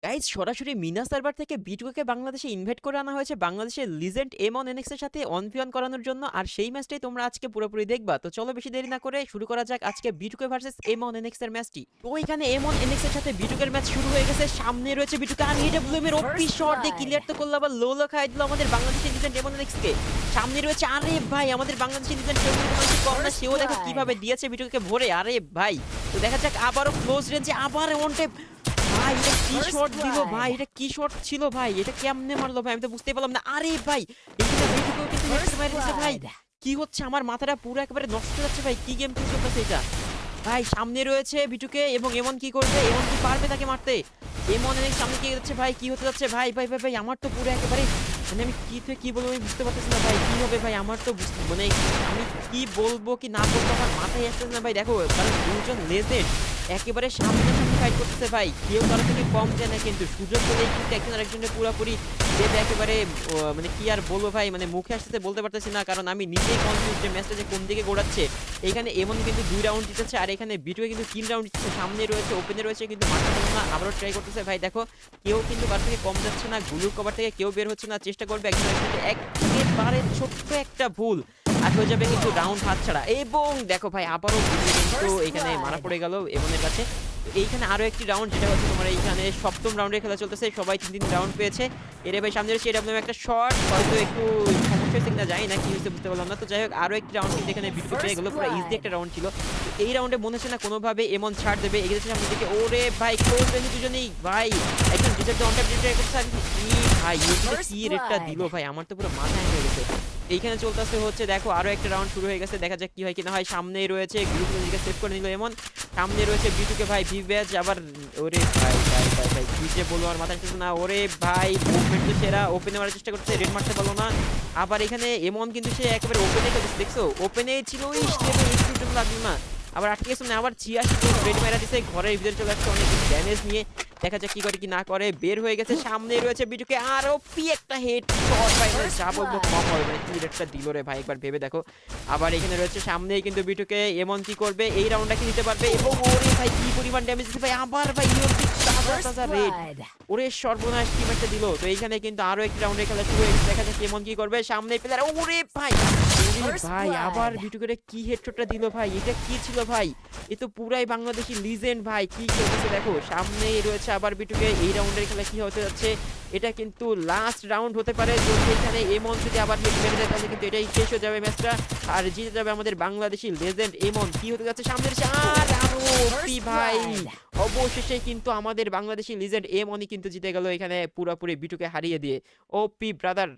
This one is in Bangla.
গাইজ সরাসরি মিনা সার্ভার থেকে বিটুকে বাংলাদেশে ইনভাইট করে আনা হয়েছে বাংলাদেশের লিজেন্ড এমন এনএক্স এর সাথে অন ভি অন করানোর জন্য। আর সেই ম্যাচটাই তোমরা আজকে পুরোপুরি দেখবা। তো চলো বেশি দেরি না করে শুরু করা যাক আজকে বিটুকে ভার্সেস এমন এনএক্স এর ম্যাচটি। তো এখানে এমন এনএক্স এর সাথে বিটুকের ম্যাচ শুরু হয়ে গেছে। সামনে রয়েছে বিটুকে আর এডব্লিউএম এর ওপি শট দিয়ে ক্লিয়ার তো করলো, আবার লো লো খাই দিল আমাদের বাংলাদেশের লিজেন্ড এমন এনএক্স কে। সামনে রয়েছে আরে ভাই আমাদের বাংলাদেশের লিজেন্ড কম না, সেও দেখো কিভাবে দিয়েছে বিটুকে ভরে। আরে ভাই তো দেখা যাক আবারও ক্লোজ রেঞ্জে আবার ওয়ান ট্যাপ। ভাই এটা কি শট দিল ভাই, এটা কি শট ছিল ভাই, এটা কেমনে মারলো ভাই আমি তো বুঝতে পারলাম না। আরে ভাই এখানে বিটুকেও কিন্তু হেডশট মেরে দিয়েছে ভাই। কি হচ্ছে আমার মাথাটা পুরো একেবারে নষ্ট হয়ে যাচ্ছে ভাই, কি গেম প্লে চলতেছে এটা ভাই। সামনে রয়েছে বিটুকে এবং এমন কি করবে, এমন কি পারবে তাকে মারতে? এমন অনেক সামনে কি যাচ্ছে ভাই, কি হতে যাচ্ছে ভাই ভাই ভাই ভাই আমার তো পুরো একেবারে মানে আমি কি থেকে কি বলবো আমি বুঝতে পারতেছি না ভাই, কি হবে ভাই আমার তো মানে আমি কি বলবো কি না বলবো আমার মাথায় আসতেছে না ভাই। দেখো কারণ দুজন লেজেন্ড একেবারে সামনাসামনি ফাইট করতেছে ভাই, কেউ কারো থেকে কম যায় না, কিন্তু সুযোগ পেলেই কিন্তু একজন আরেকজনের পুরোপুরি দেবে একেবারে। মানে কি আর বলবো ভাই, মানে মুখে আসতে বলতে পারতেছি না, কারণ আমি নিজেই কনফিউজ যে ম্যাচটা যে কোন দিকে গোড়াচ্ছে। এখানে এমন কিন্তু 2 রাউন্ড জিতেছে আর এখানে বিটুয়ে কিন্তু 3 রাউন্ড জিতেছে। সামনে রয়েছে ওপেনে রয়েছে কিন্তু মারতে পারলো না, আবারও ট্রাই করতেছে ভাই। দেখো কেউ কিন্তু কার থেকে কম যাচ্ছে না, গুলুর কভার থেকে কেউ বের হচ্ছে না, চেষ্টা করবে একজন আরেকজনকে, একেবারে ছোট্ট একটা ভুল আর হয়ে যাবে কিন্তু রাউন্ড হাতছাড়া। এবং দেখো ভাই আবারও কিন্তু এখানে মারা পড়ে গেল এমনের কাছে। এইখানে আরো একটি রাউন্ড যেটা হচ্ছে তোমার এইখানে সপ্তম রাউন্ডের খেলা চলতেছে, সবাই 3 রাউন্ড পেয়েছে। এর ভাই সামনে রয়েছে এডব্লিউএম একটা শট, হয়তো একটু সমস্যা হচ্ছে কিনা জানি না, কি হয়েছে বুঝতে পারলাম না। তো যাই হোক আরো একটি রাউন্ড কিন্তু এখানে বিটুকে পেয়ে গেল, পুরো ইজি একটা রাউন্ড ছিল। তো এই রাউন্ডে মনে হচ্ছে না কোনোভাবে এমন ছাড় দেবে, এগিয়েছে সামনে দিকে। ওরে ভাই ক্লোজ রেঞ্জ দুজনেই ভাই, একজন ডিজার্ভ অন ট্যাপ ট্রাই করছে আর কি ভাই ইউটিতে কি রেটটা দিল ভাই, আমার তো পুরো মাথা হ্যাং হয়ে গেছে। এইখানে চলতেছে হচ্ছে দেখো আরো একটা রাউন্ড শুরু হয়ে গেছে, দেখা যাক কি হয় কিনা হয়। সামনেই রয়েছে গ্রুপের দিকে সেভ করে নিল এমন, সামনে রয়েছে বিটুকে ভাই ভিভ্যাজ আবার। ওরে ভাই ভাই ভাই ভাই কি যে বলবো আমার মাথায় আসছে না। ওরে ভাই মুভমেন্ট তো সেরা, ওপেনে মারার চেষ্টা করছে, রেড মারতে পারলো না। আবার এখানে এমন কিন্তু সে একেবারে ওপেনে খেলছে, দেখছো ওপেনে ছিল একটু লাগলো না, আবার আটকে গেছে না, আবার 86 রেড মারা দিছে, ঘরের ভিতরে চলে আসছে অনেক ড্যামেজ নিয়ে। দেখা যাক কি করে কি না করে, বের হয়ে গেছে। সামনে রয়েছে বিটুকে আর ওপি একটা হেড শট ভাই, মানে যা বলবো কম হবে, মানে কি রেটটা দিল রে ভাই একবার ভেবে দেখো। আবার এখানে রয়েছে সামনেই কিন্তু বিটুকে এমন কি করবে, এই রাউন্ডটা কি নিতে পারবে? এবং ওরে ভাই কি পরিমাণ ড্যামেজ দিছে ভাই, আবার ভাই তাজা রেড, ওরে সর্বনাশ কি একটা দিল। তো এইখানে কিন্তু আরো একটি রাউন্ডের খেলা শুরু হয়ে গেছে, দেখা যাক এমন কি করবে। সামনে প্লেয়ার ওরে ভাই, ওরে ভাই আবার বিটুকে কি হেডশটটা দিল ভাই, এটা কি ছিল ভাই? এ তো পুরাই বাংলাদেশি লিজেন্ড ভাই, কি খেলতেছে দেখো। সামনেই রয়েছে আবার বিটুকে, এই রাউন্ডের খেলা কি হতে যাচ্ছে? এটা কিন্তু লাস্ট রাউন্ড হতে পারে, যদি এখানে এমন যদি আবার হিট মেরে দেয় তাহলে কিন্তু এটাই শেষ হয়ে যাবে ম্যাচটা, আর জিতে যাবে আমাদের বাংলাদেশি লেজেন্ড এমন। কি হতে যাচ্ছে সামনে এসে আর আরো ওপি ভাই, অবশেষে কিন্তু আমাদের বাংলাদেশি লিজেন্ড এমনই কিন্তু জিতে গেল এখানে পুরোপুরি বিটুকে হারিয়ে দিয়ে। ওপি ব্রাদার